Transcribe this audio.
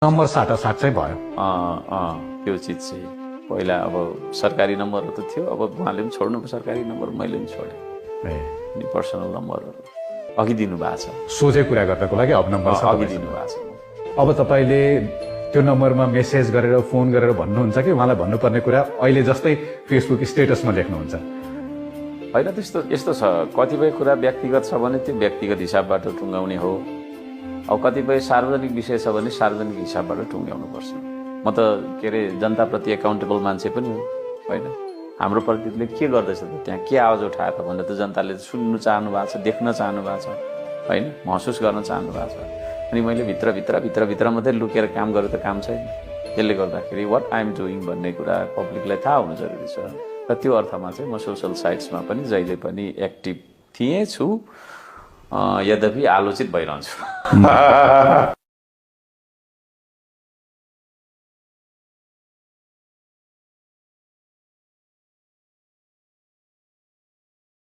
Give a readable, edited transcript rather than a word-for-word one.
Number साटासाट चाहिँ भयो। त्यो चिज चाहिँ पहिला अब सरकारी नम्बरहरू त थियो, अब उहाँले पनि छोड्नु सरकारी नम्बर, मैले पनि छोडेँ। अनि पर्सनल नम्बरहरू अघि दिनुभएको छ, सोझै कुरा गर्नको लागि अब नम्बर छ अघि दिनुभएको छ। अब तपाईँले त्यो नम्बरमा मेसेज गरेर फोन गरेर भन्नुहुन्छ कि उहाँलाई भन्नुपर्ने कुरा अहिले जस्तै फेसबुक स्टेटसमा लेख्नुहुन्छ? होइन, त्यस्तो यस्तो छ, कतिपय कुरा व्यक्तिगत छ भने त्यो व्यक्तिगत हिसाबबाट टुङ्गाउने हो। अब कतिपय सार्वजनिक विषय छ भने सार्वजनिक हिसाबबाट टुङ्ग्याउनुपर्छ। म त के अरे जनताप्रति एकाउन्टेबल मान्छे पनि हो, होइन? हाम्रो प्रतिनिधिले के गर्दैछ त, त्यहाँ के आवाज उठाएर भनेर त जनताले सुन्नु चाहनु भएको छ, देख्न चाहनु भएको छ, होइन? महसुस गर्न चाहनु भएको छ। अनि मैले भित्र मात्रै लुकेर काम गरेर त काम छैन। त्यसले गर्दाखेरि वाट आइ एम डुइङ भन्ने कुरा पब्लिकलाई थाहा हुनु जरुरी छ। र त्यो अर्थमा चाहिँ म सोसल साइट्समा पनि जहिले पनि एक्टिभ थिएँ छु, यद्यपि आलोचित भइरहन्छु।